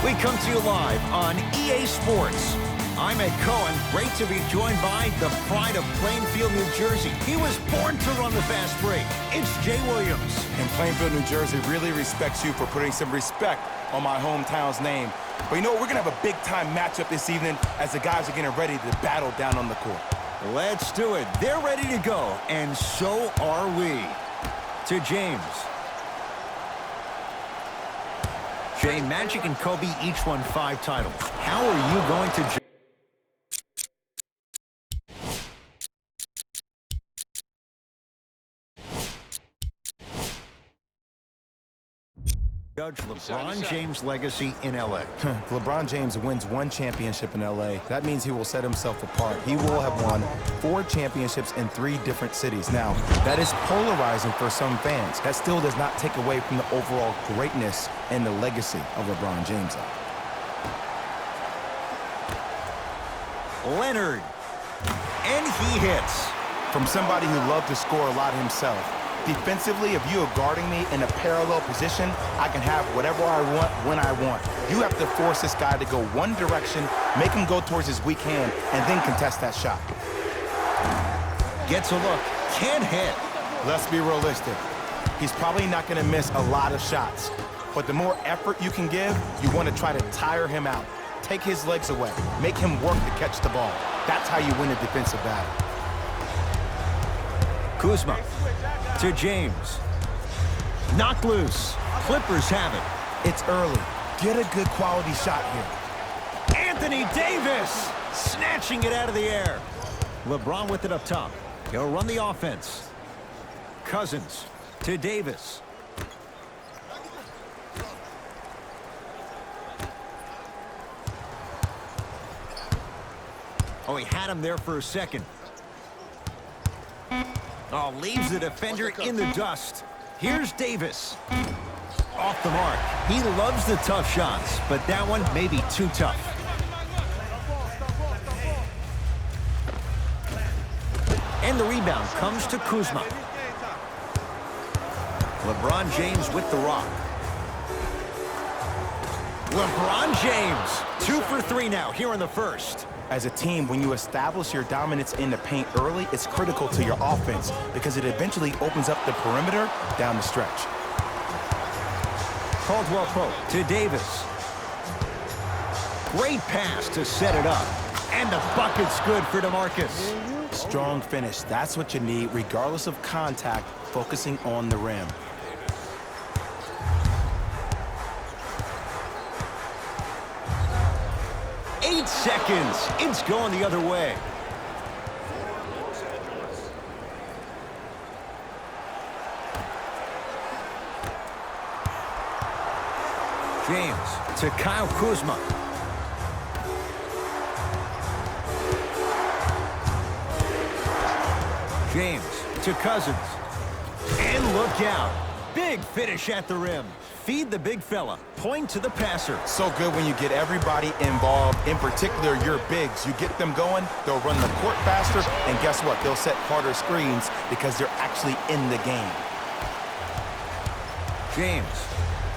We come to you live on EA Sports. I'm Ed Cohen. Great to be joined by the pride of Plainfield, New Jersey. He was born to run the fast break. It's Jay Williams. And Plainfield, New Jersey really respects you for putting some respect on my hometown's name. But you know what? We're going to have a big-time matchup this evening as the guys are getting ready to battle down on the court. Let's do it. They're ready to go, and so are we. To James. Jay, Magic and Kobe each won 5 titles. How are you going to judge LeBron James' legacy in L.A.? LeBron James wins 1 championship in L.A. That means he will set himself apart. He will have won 4 championships in 3 different cities. Now, that is polarizing for some fans. That still does not take away from the overall greatness and the legacy of LeBron James. Leonard. And he hits. From somebody who loved to score a lot himself. Defensively, if you are guarding me in a parallel position, I can have whatever I want when I want. You have to force this guy to go one direction, make him go towards his weak hand, and then contest that shot. Gets a look. Can't hit. Let's be realistic. He's probably not going to miss a lot of shots. But the more effort you can give, you want to try to tire him out. Take his legs away. Make him work to catch the ball. That's how you win a defensive battle. Kuzma. To James. Knocked loose. Clippers have it. It's early. Get a good quality shot here. Anthony Davis snatching it out of the air. LeBron with it up top. He'll run the offense. Cousins to Davis. Oh, he had him there for a second. Oh, leaves the defender in the dust. Here's Davis. Off the mark. He loves the tough shots, but that one may be too tough. And the rebound comes to Kuzma. LeBron James with the rock. LeBron James, 2 for 3 now here in the first. As a team, when you establish your dominance in the paint early, it's critical to your offense because it eventually opens up the perimeter down the stretch. Caldwell Pope to Davis. Great pass to set it up. And the bucket's good for DeMarcus. Strong finish. That's what you need, regardless of contact, focusing on the rim. Seconds. It's going the other way. James to Kyle Kuzma. James to Cousins. And look out. Big finish at the rim. Feed the big fella. Point to the passer. So good when you get everybody involved, in particular your bigs. You get them going, they'll run the court faster, and guess what? They'll set harder screens because they're actually in the game. James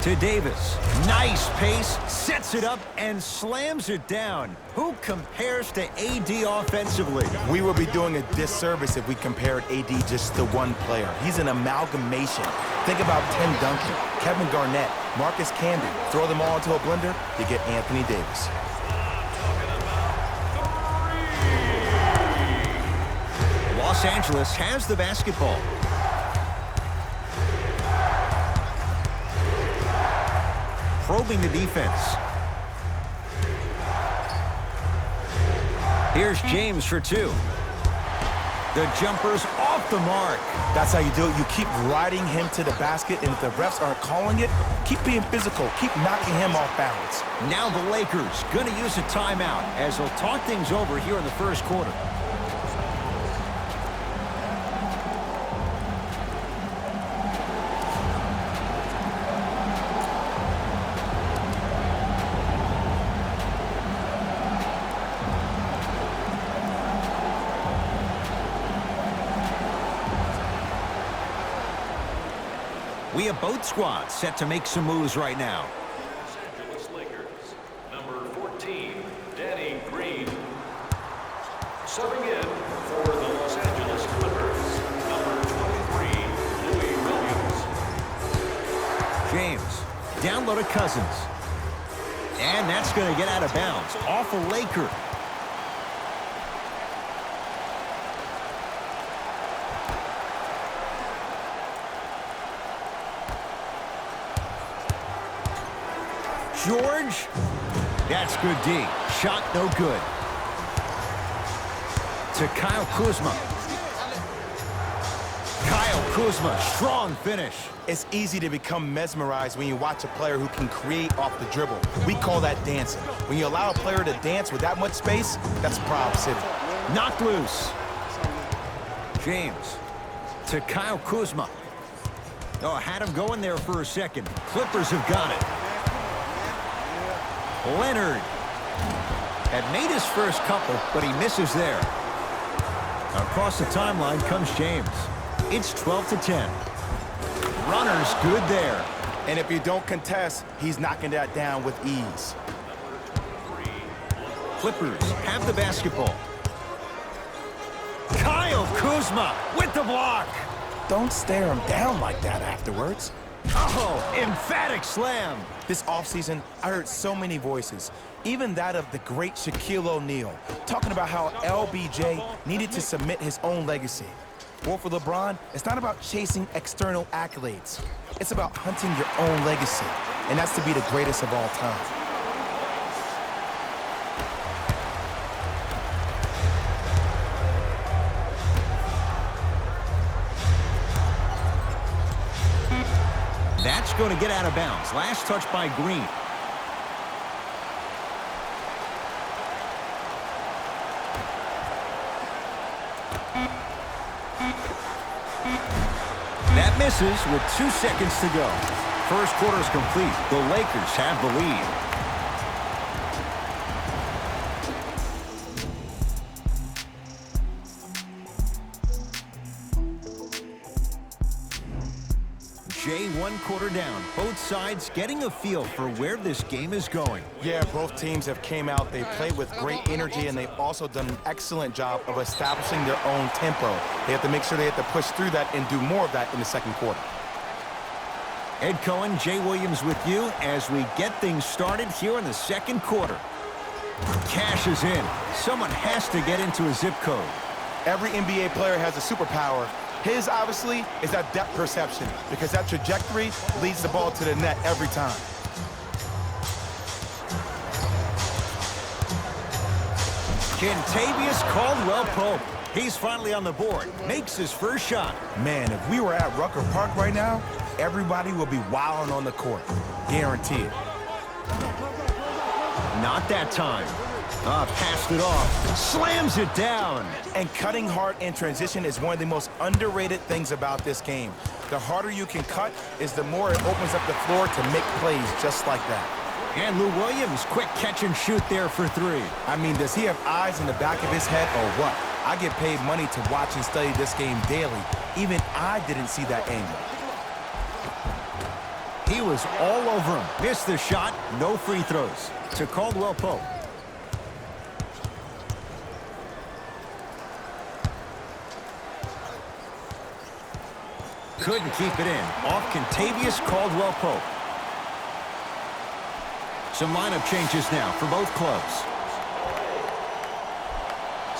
to Davis. Nice pace, sets it up, and slams it down. Who compares to AD offensively? We would be doing a disservice if we compared AD just to one player. He's an amalgamation. Think about Tim Duncan, Kevin Garnett, Marcus Camby. Throw them all into a blender, you get Anthony Davis. Los Angeles has the basketball. Probing the defense. Here's James for 2. The jumper's off the mark. That's how you do it. You keep riding him to the basket, and if the refs aren't calling it, keep being physical. Keep knocking him off balance. Now the Lakers going to use a timeout as they'll talk things over here in the first quarter. We have both squads set to make some moves right now. Los Angeles Lakers Subbing in for the Los Angeles Clippers, number 23, Louis Williams. James, down low to Cousins. And that's going to get out of bounds. Off a Laker. George. That's good D. Shot no good. To Kyle Kuzma. Kyle Kuzma, strong finish. It's easy to become mesmerized when you watch a player who can create off the dribble. We call that dancing. When you allow a player to dance with that much space, that's a Proud City. Knocked loose. James to Kyle Kuzma. Oh, had him going there for a second. Clippers have got it. Leonard had made his first couple, but he misses there. Across the timeline comes James. It's 12-10. Runner's good there. And if you don't contest, he's knocking that down with ease. Clippers have the basketball. Kyle Kuzma with the block. Don't stare him down like that afterwards. Oh, emphatic slam. This offseason, I heard so many voices, even that of the great Shaquille O'Neal, talking about how LBJ needed to submit his own legacy. Well, for LeBron, it's not about chasing external accolades. It's about hunting your own legacy, and that's to be the greatest of all time. That's going to get out of bounds. Last touch by Green. That misses with 2 seconds to go. First quarter is complete. The Lakers have the lead. Jay, 1 quarter down. Both sides getting a feel for where this game is going. Yeah, both teams have came out. They played with great energy, and they've also done an excellent job of establishing their own tempo. They have to make sure they have to push through that and do more of that in the second quarter. Ed Cohen, Jay Williams with you as we get things started here in the second quarter. Cash is in. Someone has to get into a zip code. Every NBA player has a superpower. His, obviously, is that depth perception, because that trajectory leads the ball to the net every time. Kentavious Caldwell-Pope. He's finally on the board. Makes his first shot. Man, if we were at Rucker Park right now, everybody will be wilding on the court. Guaranteed. Not that time. Passed it off. Slams it down. And cutting hard in transition is one of the most underrated things about this game. The harder you can cut is the more it opens up the floor to make plays just like that. And Lou Williams, quick catch and shoot there for 3. I mean, does he have eyes in the back of his head or what? I get paid money to watch and study this game daily. Even I didn't see that angle. He was all over him. Missed the shot. No free throws. To Caldwell-Pope. Couldn't keep it in. Off Kentavious Caldwell-Pope. Some lineup changes now for both clubs.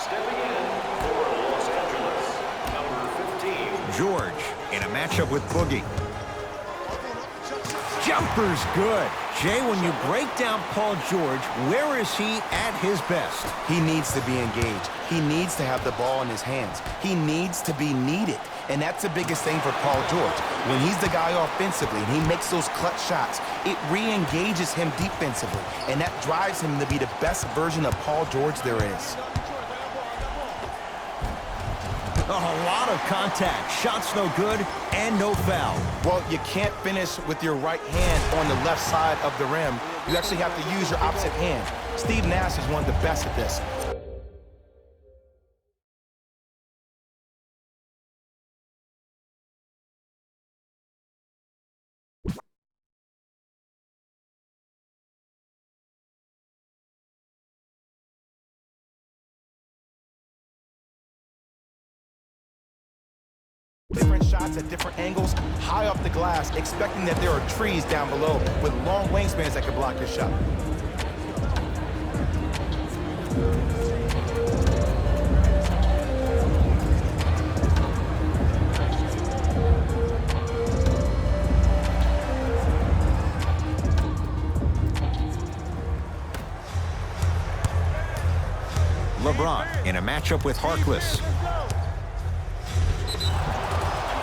Stepping in for Los Angeles, number 15. George in a matchup with Boogie. Jumper's good. Jay, when you break down Paul George, where is he at his best? He needs to be engaged. He needs to have the ball in his hands. He needs to be needed. And that's the biggest thing for Paul George. When he's the guy offensively and he makes those clutch shots, it re-engages him defensively. And that drives him to be the best version of Paul George there is. A lot of contact. Shots no good and no foul. Well, you can't finish with your right hand on the left side of the rim. You actually have to use your opposite hand. Steve Nash is one of the best at this. shots at different angles, high off the glass, expecting that there are trees down below with long wingspans that can block your shot. LeBron in a matchup with Harkless.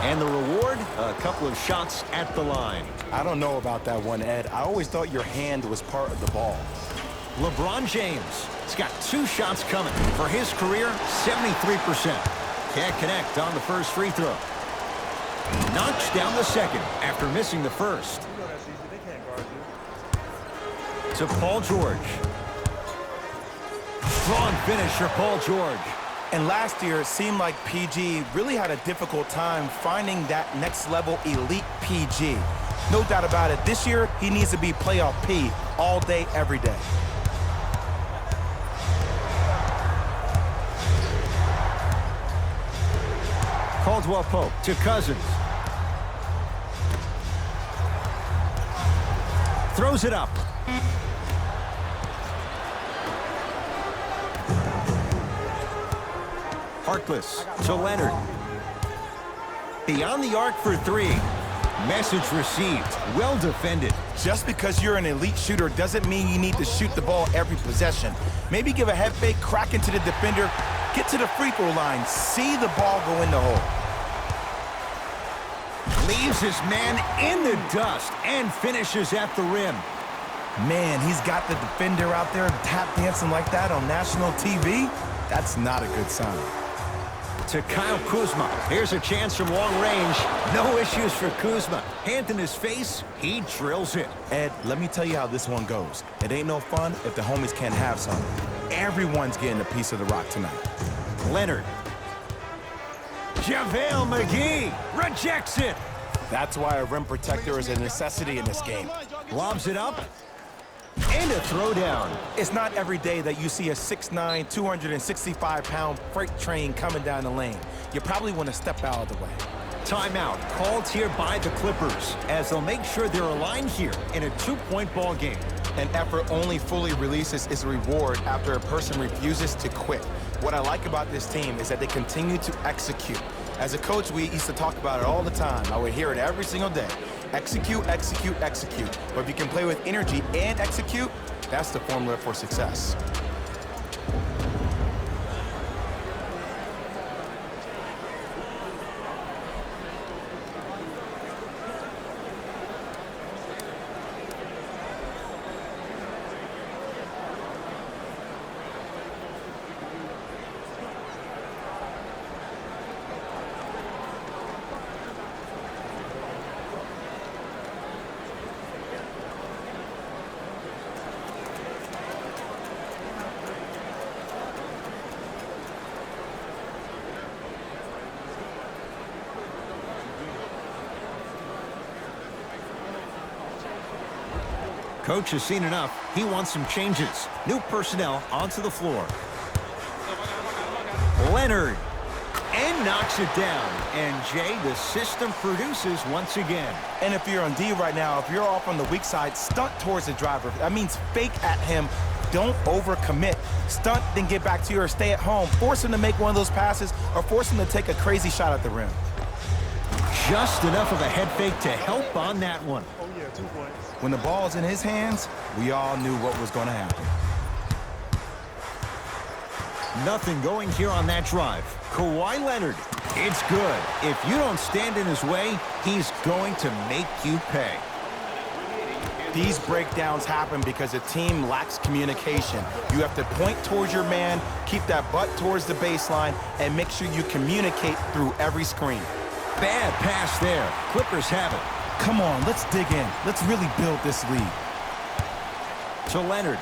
And the reward, a couple of shots at the line. I don't know about that one, Ed. I always thought your hand was part of the ball. LeBron James has got 2 shots coming. For his career, 73%. Can't connect on the first free throw. Knocks down the second after missing the first. To Paul George. Strong finish for Paul George. And last year, it seemed like PG really had a difficult time finding that next level elite PG. No doubt about it, this year, he needs to be playoff P all day, every day. Caldwell Pope to Cousins. Throws it up. Harkless to Leonard. Beyond the arc for 3. Message received. Well defended. Just because you're an elite shooter doesn't mean you need to shoot the ball every possession. Maybe give a head fake, crack into the defender, get to the free throw line, see the ball go in the hole. Leaves his man in the dust and finishes at the rim. Man, he's got the defender out there tap dancing like that on national TV. That's not a good sign. To Kyle Kuzma. Here's a chance from long range. No issues for Kuzma. Hand in his face, he drills it. Ed, let me tell you how this one goes. It ain't no fun if the homies can't have some. Everyone's getting a piece of the rock tonight. Leonard. JaVale McGee rejects it. That's why a rim protector is a necessity in this game. Lobs it up. And a throwdown. It's not every day that you see a 6'9", 265-pound freight train coming down the lane. You probably want to step out of the way. Timeout called here by the Clippers as they'll make sure they're aligned here in a 2-point ball game. An effort only fully releases its reward after a person refuses to quit. What I like about this team is that they continue to execute. As a coach, we used to talk about it all the time. I would hear it every single day. Execute, execute, execute. But if you can play with energy and execute, that's the formula for success. Coach has seen enough. He wants some changes. New personnel onto the floor. Leonard. And knocks it down. And Jay, the system produces once again. And if you're on D right now, if you're off on the weak side, stunt towards the driver. That means fake at him. Don't overcommit. Stunt, then get back to your stay at home. Force him to make one of those passes or force him to take a crazy shot at the rim. Just enough of a head fake to help on that one. When the ball's in his hands, we all knew what was going to happen. Nothing going here on that drive. Kawhi Leonard. It's good. If you don't stand in his way, he's going to make you pay. These breakdowns happen because the team lacks communication. You have to point towards your man, keep that butt towards the baseline, and make sure you communicate through every screen. Bad pass there. Clippers have it. Come on, let's dig in. Let's really build this lead. To Leonard.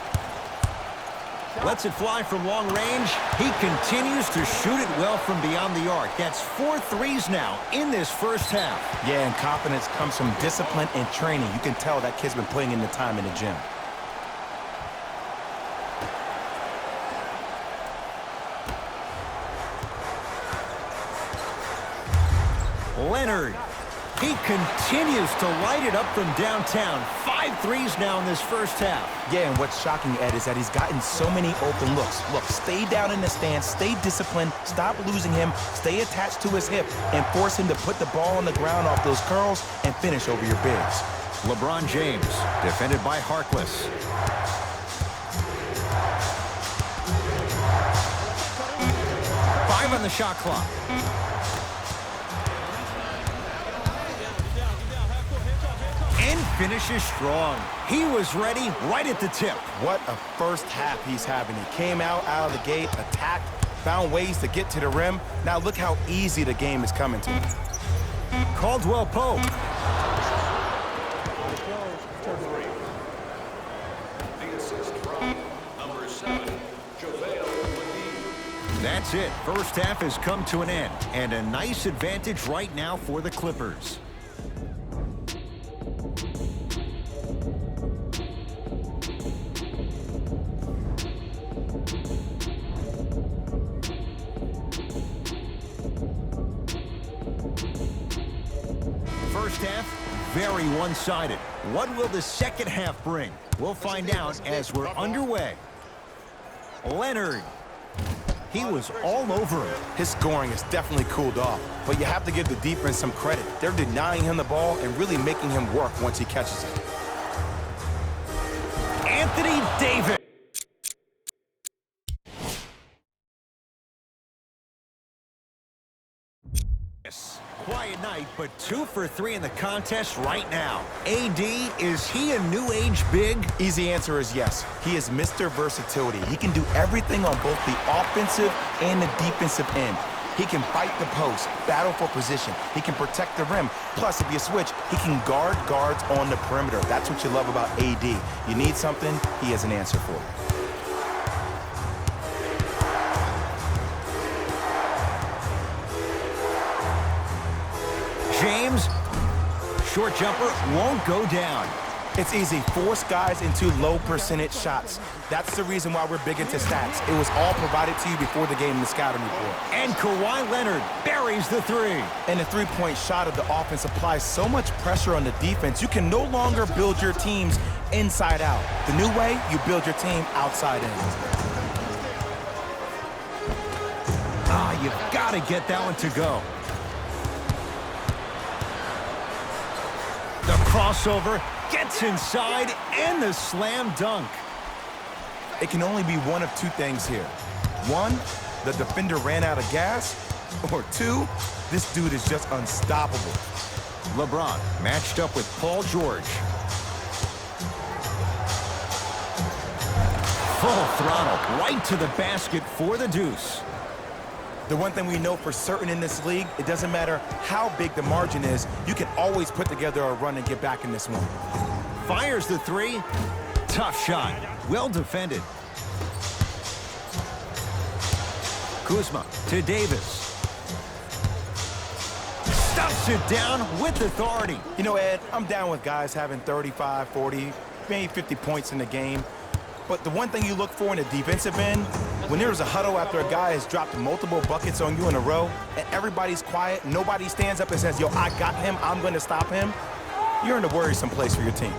Lets it fly from long range. He continues to shoot it well from beyond the arc. That's 4 threes now in this first half. Yeah, and confidence comes from discipline and training. You can tell that kid's been putting in the time in the gym. Leonard. He continues to light it up from downtown. 5 threes now in this first half. Yeah, and what's shocking, Ed, is that he's gotten so many open looks. Look, stay down in the stance, stay disciplined, stop losing him, stay attached to his hip, and force him to put the ball on the ground off those curls and finish over your bigs. LeBron James, defended by Harkless. Five on the shot clock. And finishes strong. He was ready right at the tip. What a first half he's having. He came out of the gate, attacked, found ways to get to the rim. Now look how easy the game is coming to him. Caldwell Pope. The assist from number 7, JaVale McGee. That's it. First half has come to an end. And a nice advantage right now for the Clippers. First half, very one-sided. What will the second half bring? We'll find out as we're underway. Leonard. He was all over him. His scoring has definitely cooled off, but you have to give the defense some credit. They're denying him the ball and really making him work once he catches it. Anthony Davis. Quiet night, but 2 for 3 in the contest right now. AD, is he a new age big? Easy answer is yes. He is Mr. Versatility. He can do everything on both the offensive and the defensive end. He can fight the post, battle for position. He can protect the rim. Plus, if you switch, he can guard guards on the perimeter. That's what you love about AD. You need something, he has an answer for it. James, short jumper, won't go down. It's easy. Force guys into low percentage shots. That's the reason why we're big into stats. It was all provided to you before the game in the scouting report. And Kawhi Leonard buries the three. And the three-point shot of the offense applies so much pressure on the defense, you can no longer build your teams inside out. The new way, you build your team outside in. You've got to get that one to go. The crossover gets inside and the slam dunk. It can only be one of two things here. One, the defender ran out of gas. Or two, this dude is just unstoppable. LeBron matched up with Paul George. Full throttle right to the basket for the deuce. The one thing we know for certain in this league, it doesn't matter how big the margin is, you can always put together a run and get back in this one. Fires the three. Tough shot. Well defended. Kuzma to Davis. Stuffs it down with authority. You know, Ed, I'm down with guys having 35, 40, maybe 50 points in the game. But the one thing you look for in the defensive end, when there's a huddle after a guy has dropped multiple buckets on you in a row, and everybody's quiet, nobody stands up and says, yo, I got him, I'm going to stop him, you're in a worrisome place for your team.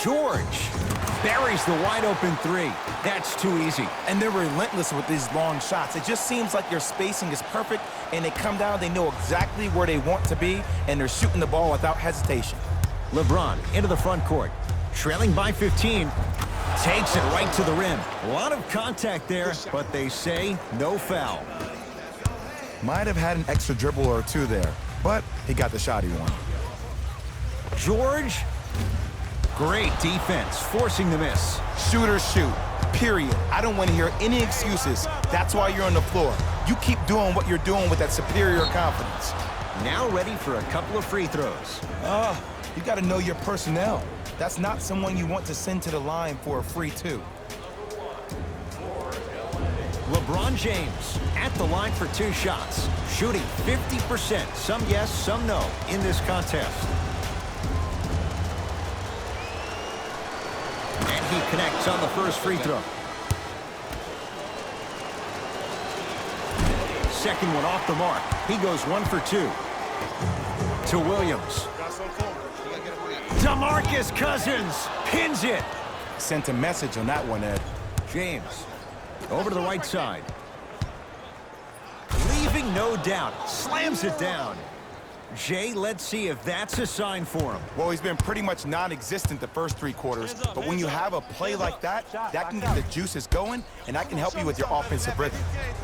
George buries the wide-open three. That's too easy. And they're relentless with these long shots. It just seems like their spacing is perfect, and they come down, they know exactly where they want to be, and they're shooting the ball without hesitation. LeBron into the front court. Trailing by 15. Takes it right to the rim. A lot of contact there, but they say no foul. Might have had an extra dribble or two there, but he got the shot he wanted. George, great defense, forcing the miss. Shoot or shoot, period. I don't want to hear any excuses. That's why you're on the floor. You keep doing what you're doing with that superior confidence. Now ready for a couple of free throws. You got to know your personnel. That's not someone you want to send to the line for a free two. LeBron James at the line for 2 shots, shooting 50%. Some yes, some no in this contest. And he connects on the first free throw. second one off the mark. He goes 1 for 2. To Williams. DeMarcus Cousins pins it. Sent a message on that one, Ed. James over to the right side. Leaving no doubt. Slams it down. Jay, let's see if that's a sign for him. Well, he's been pretty much non-existent the first 3 quarters, but when you have a play like that, that can get the juices going, and that can help you with your offensive rhythm.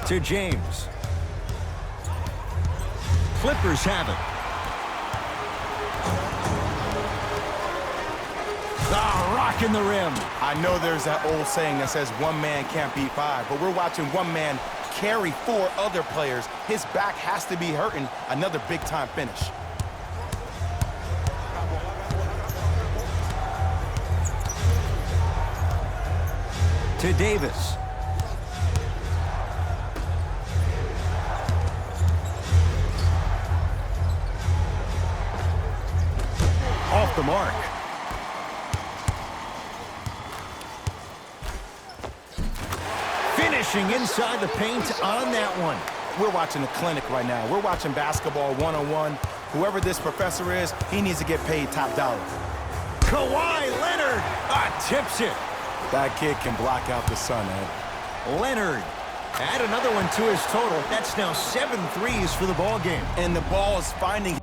To James. Clippers have it. Ah, rocking the rim. I know there's that old saying that says one man can't beat 5, but we're watching one man carry 4 other players. His back has to be hurting. Another big-time finish. To Davis. Off the mark. Finishing inside the paint on that one. We're watching a clinic right now. We're watching basketball one-on-one. Whoever this professor is, he needs to get paid top dollar. Kawhi Leonard tips it. That kid can block out the sun, Ed. Leonard. Add another one to his total. That's now 7 threes for the ball game. And the ball is finding